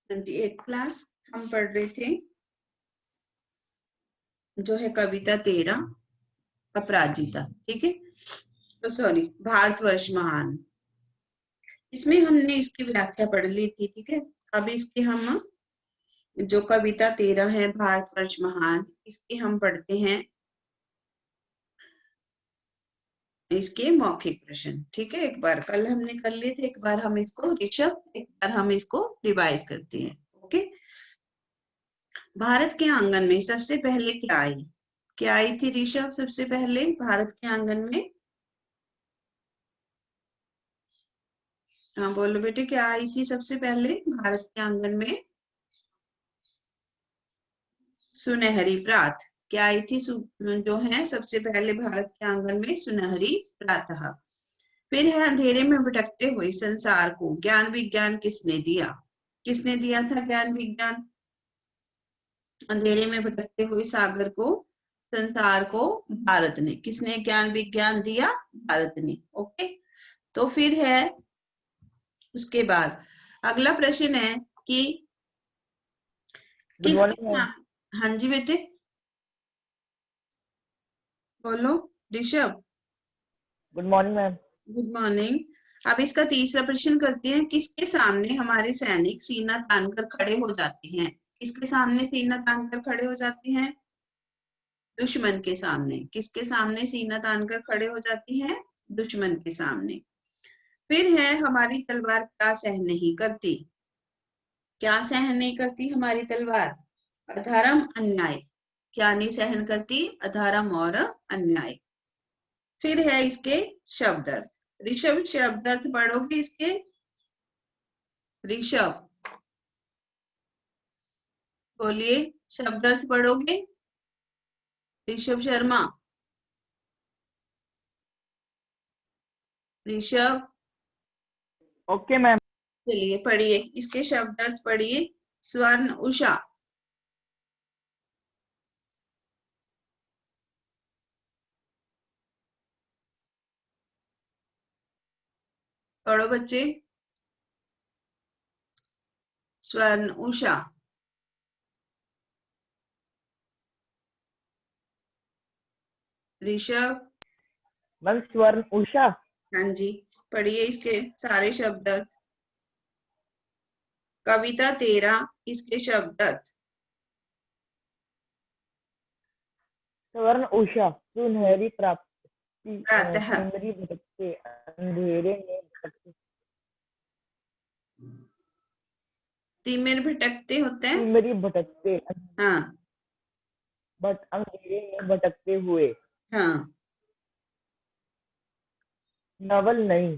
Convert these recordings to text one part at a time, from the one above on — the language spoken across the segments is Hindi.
28 क्लास हम पढ़ रहे थे जो है कविता 13 अपराजिता। ठीक है, तो सॉरी, भारतवर्ष महान। इसमें हमने इसकी व्याख्या पढ़ ली थी। ठीक है, अब इसके हम जो कविता 13 है भारतवर्ष महान, इसके हम पढ़ते हैं इसके मौखिक प्रश्न। ठीक है, एक बार कल हमने कर लिए थे, एक बार हम इसको ऋषभ, एक बार हम इसको रिवाइज करते हैं। ओके, भारत के आंगन में सबसे पहले क्या आई थी ऋषभ सबसे पहले भारत के आंगन में? हाँ बोलो बेटे, क्या आई थी सबसे पहले भारत के आंगन में? सुनहरी प्रात। क्या आई थी जो है सबसे पहले भारत के आंगन में? सुनहरी प्रातः। फिर है अंधेरे में भटकते हुए संसार को ज्ञान विज्ञान किसने दिया? किसने दिया था ज्ञान विज्ञान? अंधेरे में भटकते हुए सागर को, संसार को भारत ने। किसने ज्ञान विज्ञान दिया? भारत ने। ओके, तो फिर है उसके बाद अगला प्रश्न है कि किसके नाम। हाँ जी बेटे बोलो Rishabh. Good morning ma'am. Good morning. अब इसका तीसरा प्रश्न करते हैं, किसके सामने हमारे सैनिक सीना तानकर खड़े हो जाते हैं? किसके सामने सीना तानकर खड़े हो जाते हैं? दुश्मन के सामने। किसके सामने सीना तानकर खड़े हो जाती हैं? दुश्मन के सामने। फिर है हमारी तलवार क्या सहन नहीं करती? क्या सहन नहीं करती हमारी तलवार? अधर्म अन्याय। क्या नहीं सहन करती? अधर्म और अन्याय। फिर है इसके शब्द अर्थ। ऋषभ शब्द अर्थ पढ़ोगे इसके? ऋषभ बोलिए, शब्द अर्थ पढ़ोगे ऋषभ शर्मा? Rishabh okay ma'am. चलिए पढ़िए इसके शब्द अर्थ पढ़िए। स्वर्ण उषा। पढ़ो बच्चे, स्वर्ण उषा। ऋषभ। मैम स्वर्ण उषा। हाँ जी, पढ़िए इसके सारे शब्द अर्थ। कविता 13 इसके शब्द अर्थ। स्वर्ण उषा सुनहरी प्राप्ति प्रातः। सिमरी भटकते अंधेरे में भटकते। तिमिर भटकते होते हैं। सिमरी भटकते हाँ बट अंधेरे में भटकते हुए। हाँ। नवल नहीं।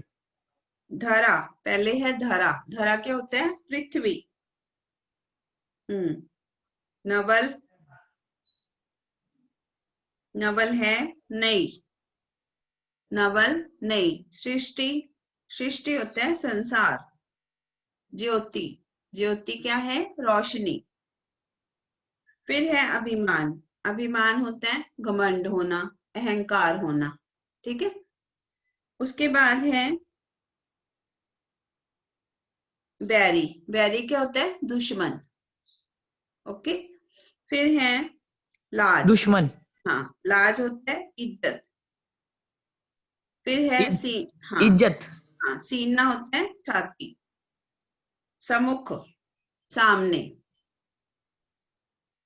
धरा, पहले है धरा। धरा क्या होता है? पृथ्वी। नवल, नवल है नई। नवल नई। सृष्टि, सृष्टि होता है संसार। ज्योति, ज्योति क्या है? रोशनी। फिर है अभिमान। अभिमान होता है घमंड होना, अहंकार होना। ठीक है, उसके बाद है बैरी। बैरी क्या होता है? दुश्मन। ओके, फिर है लाज। दुश्मन। हाँ, लाज होता है इज्जत। फिर है सी, हाँ इज्जत। हाँ, सीना होता है छाती। सम्मुख, सामने।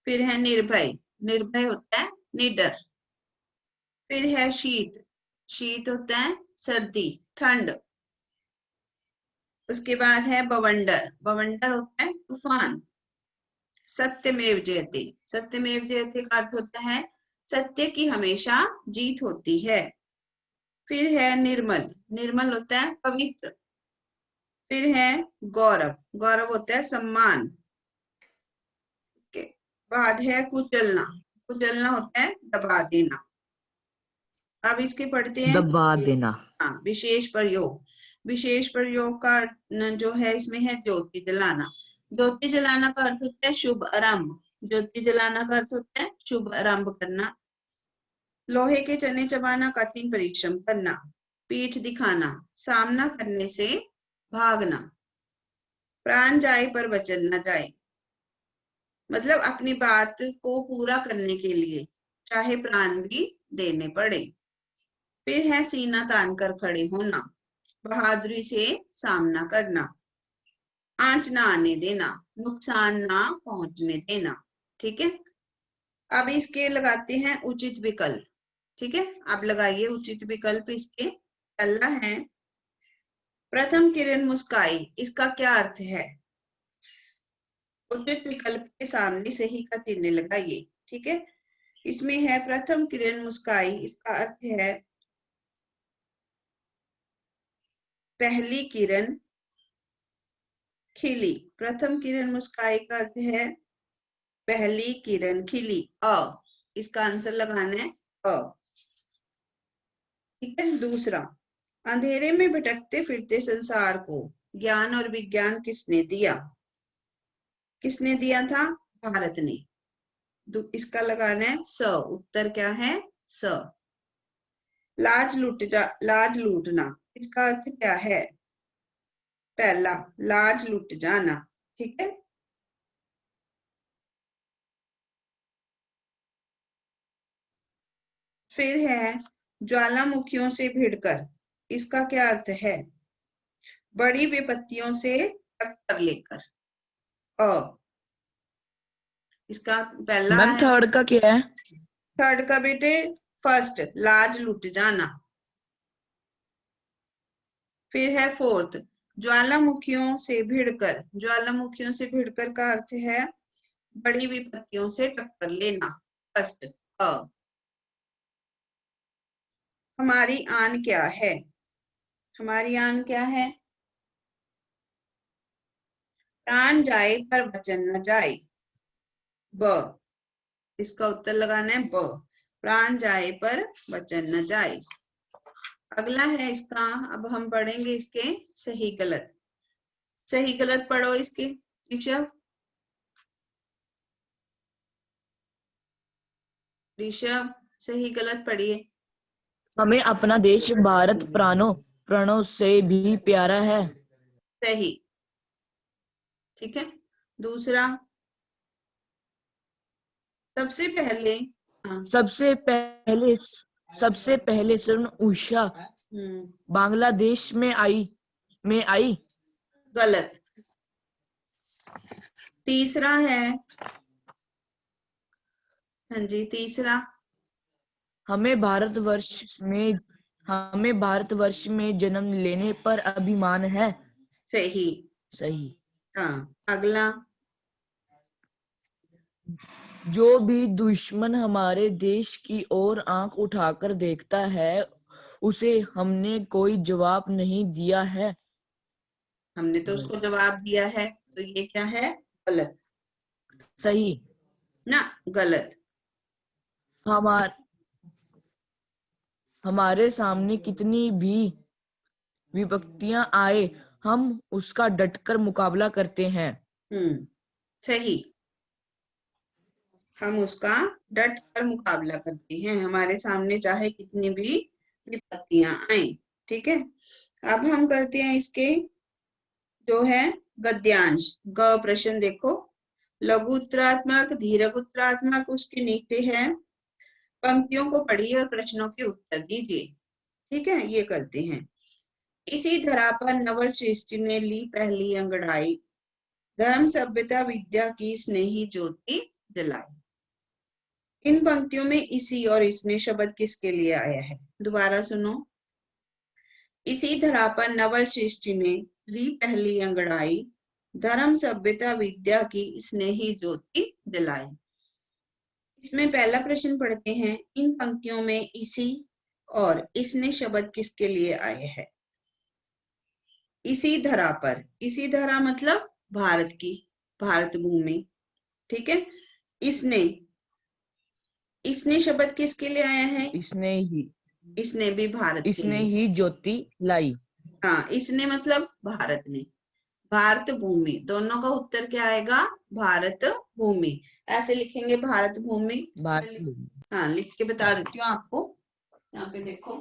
फिर है निर्भय। निर्भय होता है निडर। फिर है शीत। शीत होता है सर्दी, ठंड। उसके बाद है बवंडर। बवंडर होता है तूफान। सत्यमेव जयते। सत्यमेव जयते का अर्थ होता है सत्य की हमेशा जीत होती है। फिर है निर्मल। निर्मल होता है पवित्र। फिर है गौरव। गौरव होता है सम्मान। के बाद है कुचलना। कुचलना होता है दबा देना। अब इसके पढ़ते हैं दबा देना। हाँ, विशेष प्रयोग। विशेष प्रयोग का जो है इसमें है ज्योति जलाना। ज्योति जलाना का अर्थ होता है शुभ आरंभ। ज्योति जलाना का अर्थ होता है शुभ आरंभ करना। लोहे के चने चबाना, कठिन परिश्रम करना। पीठ दिखाना, सामना करने से भागना। प्राण जाए पर वचन न जाए, मतलब अपनी बात को पूरा करने के लिए चाहे प्राण भी देने पड़े। फिर है सीना तान कर खड़े होना, बहादुरी से सामना करना, आंच ना आने देना, नुकसान ना पहुंचने देना। ठीक है, अब इसके लगाते हैं उचित विकल्प। ठीक है, अब लगाइए उचित विकल्प इसके। पहला है प्रथम किरण मुस्काई, इसका क्या अर्थ है? उचित विकल्प के सामने सही का चिन्ह लगाइए। ठीक है, इसमें है प्रथम किरण मुस्काई, इसका अर्थ है पहली किरण खिली। प्रथम किरण मुस्काई का अर्थ है पहली किरण खिली, अ, इसका आंसर लगाना है अ। ठीक है, दूसरा, अंधेरे में भटकते फिरते संसार को ज्ञान और विज्ञान किसने दिया? किसने दिया था? भारत ने। इसका लगाना है स, उत्तर क्या है? स। लाज लूटना, इसका अर्थ क्या है? पहला, लाज लुट जाना। ठीक है, फिर है ज्वालामुखियों से भिड़कर, इसका क्या अर्थ है? बड़ी विपत्तियों से टक्कर लेकर, अ। इसका पहला मैम है, थर्ड का क्या है? थर्ड का बेटे फर्स्ट, लाज लुट जाना। फिर है फोर्थ, ज्वालामुखियों से भिड़कर, ज्वालामुखियों से भिड़कर का अर्थ है बड़ी विपत्तियों से टक्कर लेना, फर्स्ट, अ। हमारी आन क्या है? हमारी आन क्या है? प्राण जाए पर वचन न जाए, ब। इसका उत्तर लगाना है ब, प्राण जाए पर वचन न जाए। अगला है इसका, अब हम पढ़ेंगे इसके सही गलत। सही गलत पढ़ो इसके, ऋषभ। ऋषभ, सही गलत पढ़िए। हमें अपना देश भारत प्राणों प्राणों से भी प्यारा है। सही। ठीक है, दूसरा, सबसे पहले, हाँ, सबसे पहले स्वर्ण उषा बांग्लादेश में आई। गलत। तीसरा है, हाँ जी, तीसरा, हमें भारतवर्ष में जन्म लेने पर अभिमान है। सही। सही। हाँ, अगला, जो भी दुश्मन हमारे देश की ओर आंख उठाकर देखता है उसे हमने कोई जवाब नहीं दिया है। हमने तो उसको जवाब दिया है, तो ये क्या है? गलत सही। ना, गलत। हमार हमारे सामने कितनी भी विपत्तियां आए हम उसका डटकर मुकाबला करते हैं। सही, हम उसका डट कर मुकाबला करते हैं, हमारे सामने चाहे कितनी भी विपत्तियां आए। ठीक है, अब हम करते हैं इसके जो है गद्यांश। ग प्रश्न देखो, लघु उत्तरात्मक, दीर्घ उत्तरात्मक, उसके नीचे है, पंक्तियों को पढ़िए और प्रश्नों के उत्तर दीजिए। ठीक है, ये करते हैं। इसी धरा पर नवल सृष्टि ने ली पहली अंगड़ाई, धर्म सभ्यता विद्या की स्नेही ज्योति जलाई। इन पंक्तियों में इसी और इसने शब्द किसके लिए आया है? दोबारा सुनो, इसी धरा पर नवल सृष्टि ने ली पहली अंगड़ाई, धर्म सभ्यता विद्या की स्नेही ज्योति जलाई। इसमें पहला प्रश्न पढ़ते हैं, इन पंक्तियों में इसी और इसने शब्द किसके लिए आए हैं? इसी धरा पर, इसी धरा मतलब भारत की, भारत भूमि। ठीक है, इसने, इसने शब्द किसके लिए आया है? इसने भी भारत के इसने लिए। ही ज्योति लाई। हाँ, इसने मतलब भारत ने, भारत भूमि, दोनों का उत्तर क्या आएगा? भारत भूमि। ऐसे लिखेंगे भारत भूमि। भारत। हाँ, लिख के बता देती हूँ आपको, यहाँ पे देखो,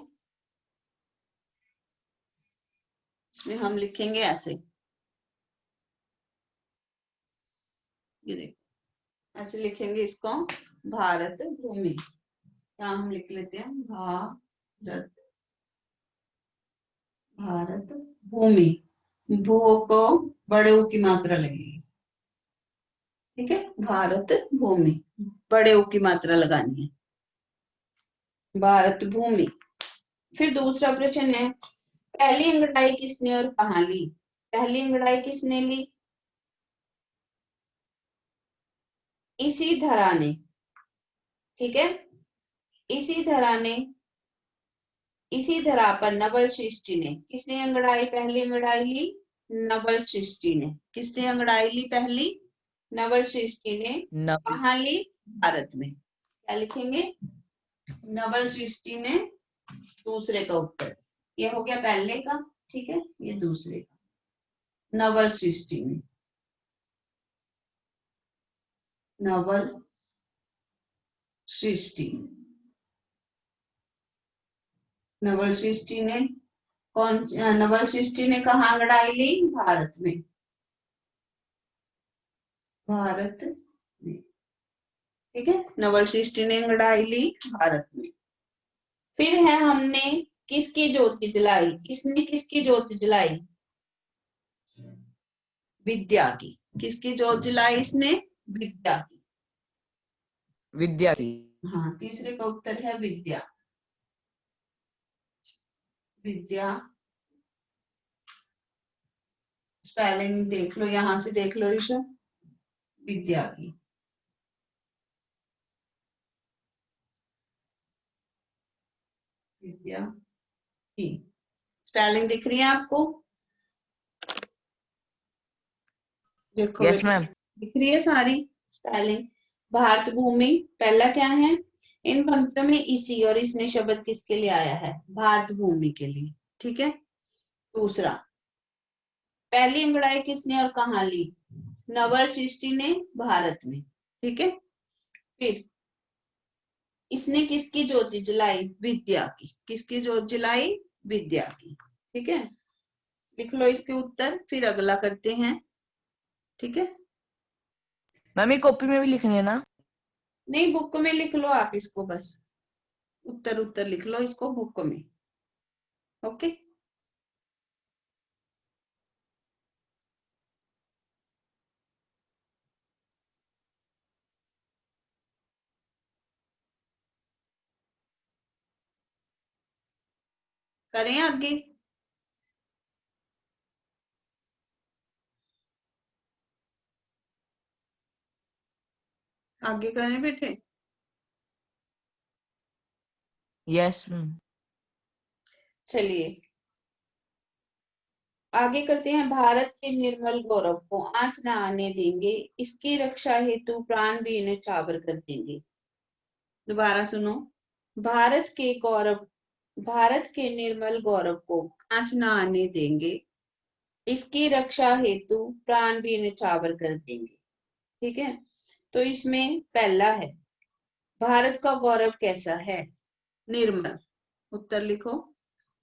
इसमें हम लिखेंगे ऐसे, ये देखो ऐसे लिखेंगे इसको, भारत भूमि। यहाँ हम लिख लेते हैं भारत भूमि। भू को बड़े ऊ की मात्रा लगेगी, ठीक है, भारत भूमि, बड़े ऊ की मात्रा लगानी है, भारत भूमि। फिर दूसरा प्रश्न है, पहली अंगड़ाई किसने और कहाँ ली? पहली अंगड़ाई किसने ली? इसी धरा ने, ठीक है, इसी धरा ने, इसी धरा पर नवल सृष्टि ने, किसने अंगड़ाई पहली अंगड़ाई ली? नवल सृष्टि ने। किसने अंगड़ाई ली पहली? नवल सृष्टि ने। नवल कहाँ ली? भारत में। क्या लिखेंगे? नवल सृष्टि ने। दूसरे का उत्तर, ये हो गया पहले का, ठीक है, ये दूसरे का, नवल सृष्टि ने। नवल सृष्टि, नवल सृष्टि ने कौन सी, नवल सृष्टि ने कहाँ अंगड़ाई ली? भारत में, भारत में, ठीक है, नवल सृष्टि ने अंगड़ाई ली भारत में। फिर है, हमने किसकी ज्योति जलाई? इसने किसकी ज्योति जलाई? विद्या की। किसकी ज्योत जलाई इसने? विद्या की। विद्या की। हाँ, तीसरे का उत्तर है विद्या। विद्या, स्पेलिंग देख लो, यहां से देख लो ऋषभ, विद्या की। विद्या की स्पेलिंग दिख रही है आपको? देखो यस बेटा, मैम। दिख रही है सारी स्पेलिंग। भारत भूमि पहला क्या है? इन पंक्तियों में इसी और इसने शब्द किसके लिए आया है? भारत भूमि के लिए, ठीक है। दूसरा, पहली अंगड़ाई किसने और कहाँ ली? नवल सृष्टि ने, भारत में, ठीक है। फिर इसने किसकी ज्योति जलाई? विद्या की। किसकी ज्योति जलाई? विद्या की, ठीक है। लिख लो इसके उत्तर, फिर अगला करते हैं, ठीक है। मैम ये कॉपी में भी लिखनी है ना? नहीं, बुक में लिख लो आप इसको, बस उत्तर उत्तर लिख लो इसको बुक में, ओके। करें आगे? आगे करें बेटे? Yes ma'am. चलिए आगे करते हैं। भारत के निर्मल गौरव को आंच न आने देंगे, इसकी रक्षा हेतु प्राण भी न्यौछावर कर देंगे। दोबारा सुनो, भारत के गौरव, भारत के निर्मल गौरव को आंच न आने देंगे, इसकी रक्षा हेतु प्राण भी न्यौछावर कर देंगे, ठीक है। तो इसमें पहला है, भारत का गौरव कैसा है? निर्मल। उत्तर लिखो,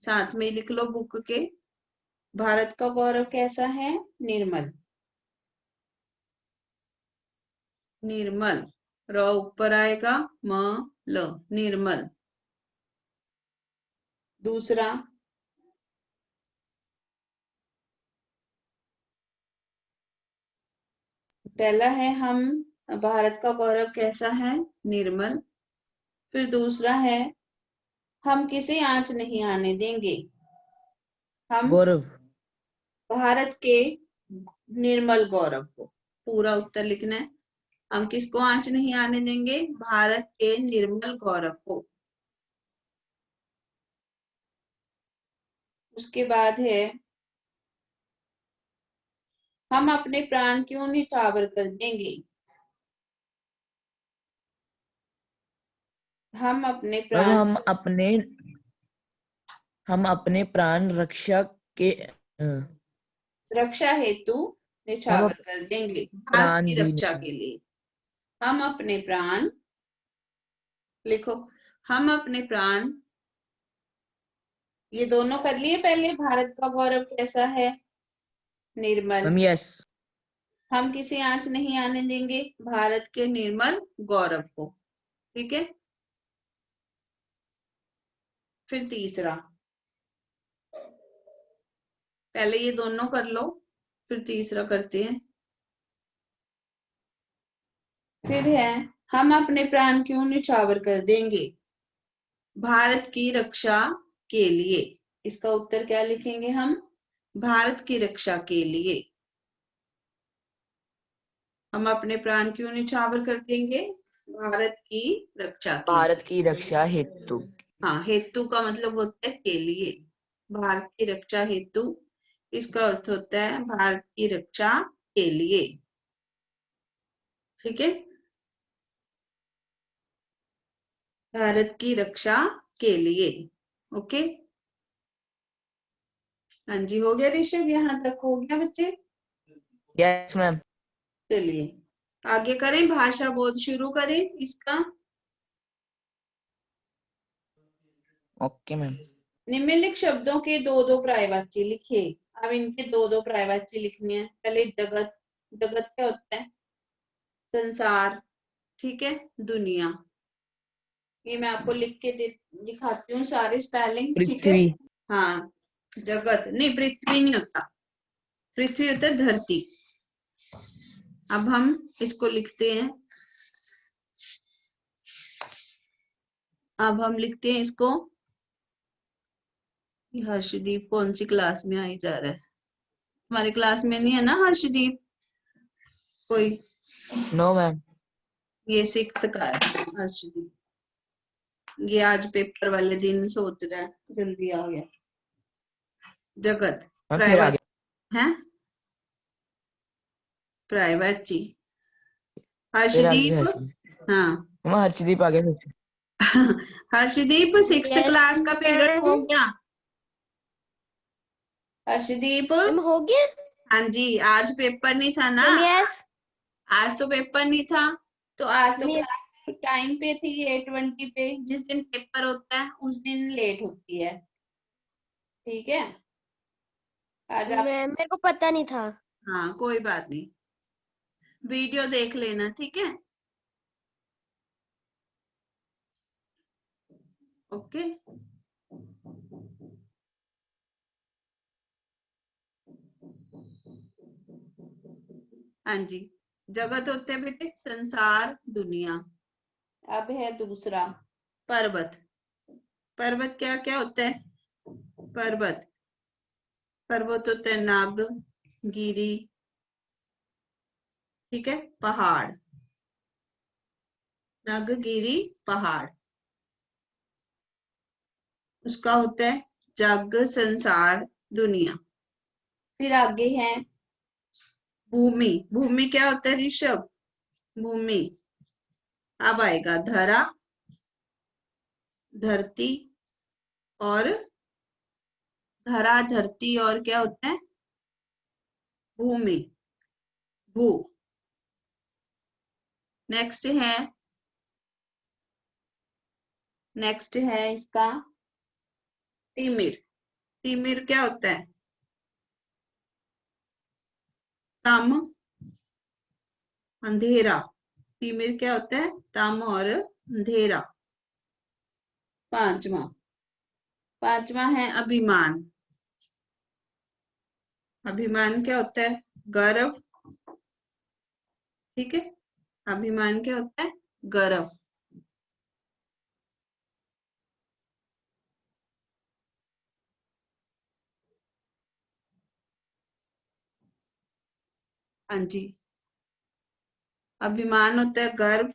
साथ में लिख लो बुक के, भारत का गौरव कैसा है? निर्मल। निर्मल, र ऊपर आएगा, म ल, निर्मल। दूसरा, पहला है हम, भारत का गौरव कैसा है? निर्मल। फिर दूसरा है, हम किसे आंच नहीं आने देंगे? हम गौरव। भारत के निर्मल गौरव को, पूरा उत्तर लिखना है। हम किसको आंच नहीं आने देंगे? भारत के निर्मल गौरव को। उसके बाद है, हम अपने प्राण क्यों न्यौछावर कर देंगे? हम अपने मैम प्राण, हम अपने प्राण रक्षा के रक्षा हेतु हम न्यौछावर कर देंगे, भारत प्राण की भी रक्षा के लिए। हम अपने प्राण, लिखो, हम अपने प्राण, ये दोनों कर लिए पहले। भारत का गौरव कैसा है? निर्मल। मैम। यस। हम किसी आंच नहीं आने देंगे भारत के निर्मल गौरव को। ठीक है, फिर तीसरा, पहले ये दोनों कर लो फिर तीसरा करते हैं। फिर है, हम अपने प्राण क्यों निछावर कर देंगे भारत की रक्षा के लिए। इसका उत्तर क्या लिखेंगे हम, भारत की रक्षा के लिए। हम अपने प्राण क्यों निछावर कर देंगे भारत की रक्षा के लिए। भारत की रक्षा हेतु। हाँ, हेतु का मतलब होता है के लिए, भारत की रक्षा हेतु, इसका अर्थ होता है भारत की रक्षा के लिए। ठीक है, भारत की रक्षा के लिए। ओके, हाँ जी, हो गया ऋषभ, यहाँ तक हो गया बच्चे। Yes ma'am. चलिए आगे करें, भाषा बोध शुरू करें इसका। Okay ma'am. निम्नलिखित शब्दों के दो दो पर्यायवाची लिखे। अब इनके दो दो पर्यायवाची लिखने हैं। पहले जगत, जगत क्या होता है, संसार। ठीक है, दुनिया, ये मैं आपको लिख के दिखाती हूँ सारे स्पेलिंग्स। ठीक है, पृथ्वी। हाँ, जगत नहीं, पृथ्वी नहीं होता, पृथ्वी होता है धरती। अब हम इसको लिखते हैं, अब हम लिखते हैं इसको। हर्षदीप कौन सी क्लास में आई जा रहा है, हमारी क्लास में नहीं है ना हर्षदीप कोई। No ma'am. ये सिक्स्थ का है हर्षदीप, ये आज पेपर वाले दिन सोच रहा है जल्दी आ गया। जगत मैम फिर प्राइवेट आगे। है, प्राइवेट जी। फिर आगे हर्षदीप, हर्षदीप। हाँ मैम हर्षदीप आगे फिर। हर्षदीप सिक्स्थ यस क्लास का पीरियड हो मैम। गया। हर्षदीप, मैम हो गया। हाँ जी, आज पेपर नहीं था ना, मैम यस। आज तो पेपर नहीं था, तो आज तो मैम क्लास टाइम पे थी 8:20 पे। जिस दिन पेपर होता है उस दिन लेट होती है। ठीक है, आज आप, मेरे को पता नहीं था। हाँ कोई बात नहीं, वीडियो देख लेना। ठीक है, ओके। हाँ जी, जगत होते हैं बेटे संसार दुनिया। अब है दूसरा, पर्वत। पर्वत क्या क्या होता है, पर्वत, पर्वत होते हैं नाग, गिरी, ठीक है, पहाड़, नग, गिरी, पहाड़। उसका होता है जग, संसार, दुनिया। फिर आगे है भूमि। भूमि क्या होता है ऋषभ, भूमि। अब आएगा धरा, धरती, और धरा, धरती, और क्या होता है, भूमि, भू। नेक्स्ट है, नेक्स्ट है इसका तिमिर। तिमिर क्या होता है, तम, अंधेरा। तिमिर क्या होता है, तम और अंधेरा। पांचवा, पांचवा है अभिमान। अभिमान क्या होता है, गर्व। ठीक है, अभिमान क्या होता है, गर्व। हाँ जी, अभिमान होता है गर्व,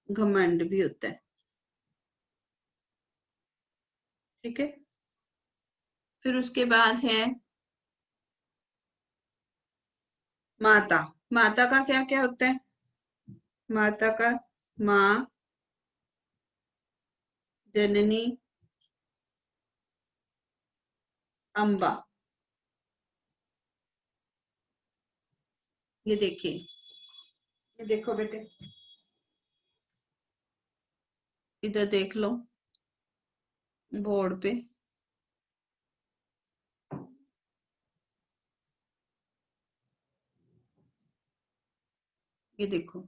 घमंड भी होता है। ठीक है, फिर उसके बाद है माता। माता का क्या क्या होता है, माता का माँ, जननी, अम्बा। ये देखिए, ये देखो बेटे, इधर देख लो बोर्ड पे। ये देखो,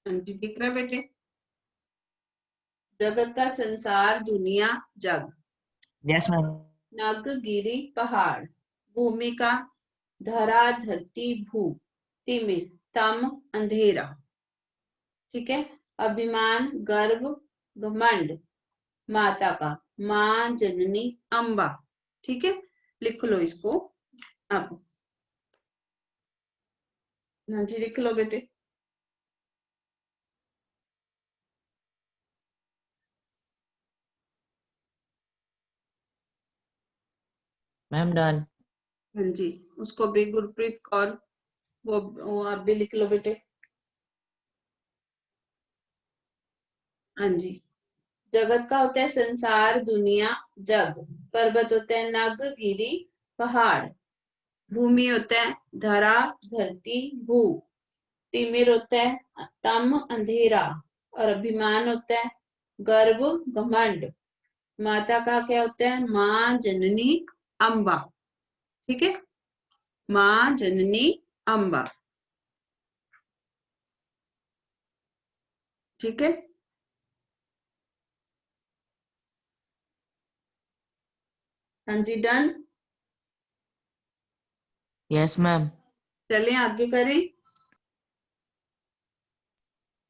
हाँ जी, दिख रहा है बेटे? जगत का संसार, दुनिया, जग। Yes ma'am. नग, गिरी, पहाड़। भूमिका, धरा, धरती, भू। तिमिर, तम, अंधेरा। ठीक है। अभिमान, गर्व, घमंड। माता का, माँ, जननी, अम्बा। ठीक है, लिख लो इसको आप। हाँ जी, लिख लो बेटे। Ma'am done. हाँ जी, उसको भी गुरप्रीत कौर, वो आप भी लिख लो बेटे। हाँ जी। जगत का होता है संसार, दुनिया, जग। पर्वत होता है नग, गिरी, पहाड़। भूमि होता है धरा, धरती, भू। तिमिर होता है तम, अंधेरा। और अभिमान होता है गर्व, घमंड। माता का क्या होता है? माँ, जननी, अम्बा। ठीक है, माँ, जननी, अम्बा। ठीक है। हाँ जी, डन। Yes ma'am. चलें आगे करें।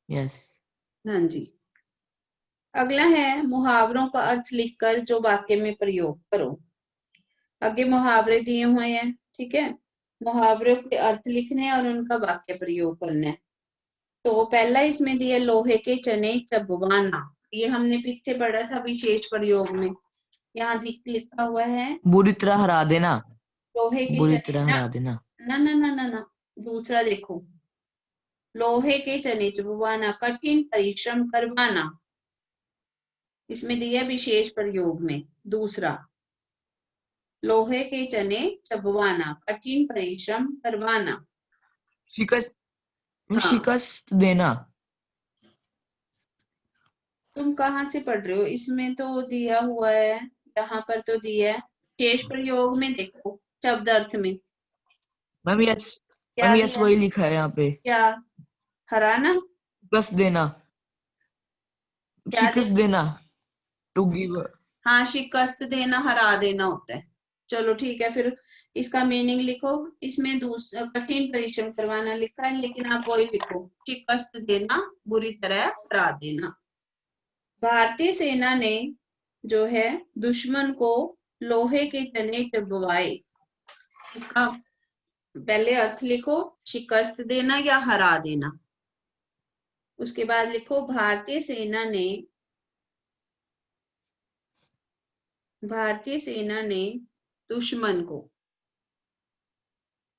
यस। हाँ जी। अगला है मुहावरों का अर्थ लिखकर जो वाक्य में प्रयोग करो। आगे मुहावरे दिए हुए हैं, ठीक है। मुहावरों के अर्थ लिखने और उनका वाक्य प्रयोग करना है। तो पहला इसमें दिया लोहे के चने चबवाना। ये हमने पीछे पढ़ा था विशेष प्रयोग में। यहाँ लिखा हुआ है बुरी तरह हरा देना। लोहे के बुरी चने तरह ना, हरा देना। ना ना ना ना ना, दूसरा देखो। लोहे के चने चबवाना, कठिन परिश्रम करवाना। इसमें दिया विशेष प्रयोग में। दूसरा, लोहे के चने चबवाना, कठिन परिश्रम करवाना। शिकस्त। हाँ, शिकस्त देना। तुम कहाँ से पढ़ रहे हो? इसमें तो दिया हुआ है, यहाँ पर तो दिया है शेष प्रयोग में। देखो शब्द अर्थ में मैम यस। क्या मैम यस दिया? वही लिखा है यहाँ पे। क्या? हराना? शिकस्त देना। क्या शिकस्त देना? देना। To give. हाँ, शिकस्त देना, हरा देना होता है। चलो ठीक है, फिर इसका मीनिंग लिखो। इसमें दूसरा कठिन परिश्रम करवाना लिखा है, लेकिन आप वही लिखो, शिकस्त देना, बुरी तरह हरा देना। भारतीय सेना ने जो है दुश्मन को लोहे के चने चबवाए। इसका पहले अर्थ लिखो, शिकस्त देना या हरा देना। उसके बाद लिखो भारतीय सेना ने दुश्मन को।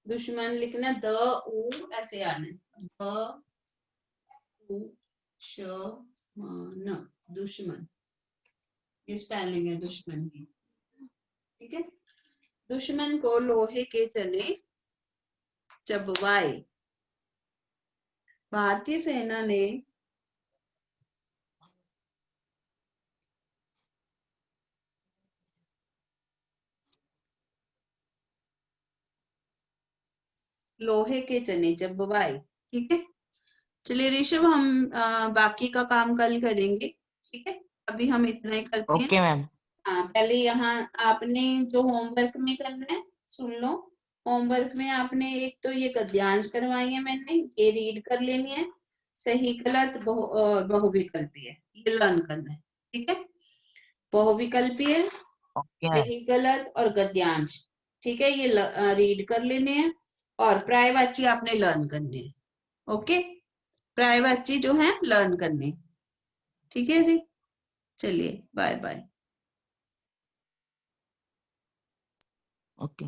दुश्मन लिखना द उ ऐसे आना, द उ श न, दुश्मन। ये स्पेलिंग है दुश्मन की। ठीक है, दुश्मन को लोहे के चने चबवाए। भारतीय सेना ने लोहे के चने चबवाए। ठीक है। चलिए ऋषभ, हम बाकी का काम कल करेंगे। ठीक है, अभी हम इतना ही करते हैं। Okay ma'am. हाँ, पहले यहाँ आपने जो होमवर्क में करना है सुन लो। होमवर्क में आपने एक तो ये गद्यांश करवाई है मैंने, ये रीड कर लेनी है। सही गलत बहुविकल्पी है, ये लर्न करना है। ठीक है, बहुविकल्पी है, ओके मैम। सही गलत और गद्यांश। ठीक है, ये रीड कर लेने हैं। और पर्यायवाची आपने लर्न करने हैं। ओके, पर्यायवाची जो है लर्न करने। ठीक है जी, चलिए बाय बाय। ओके।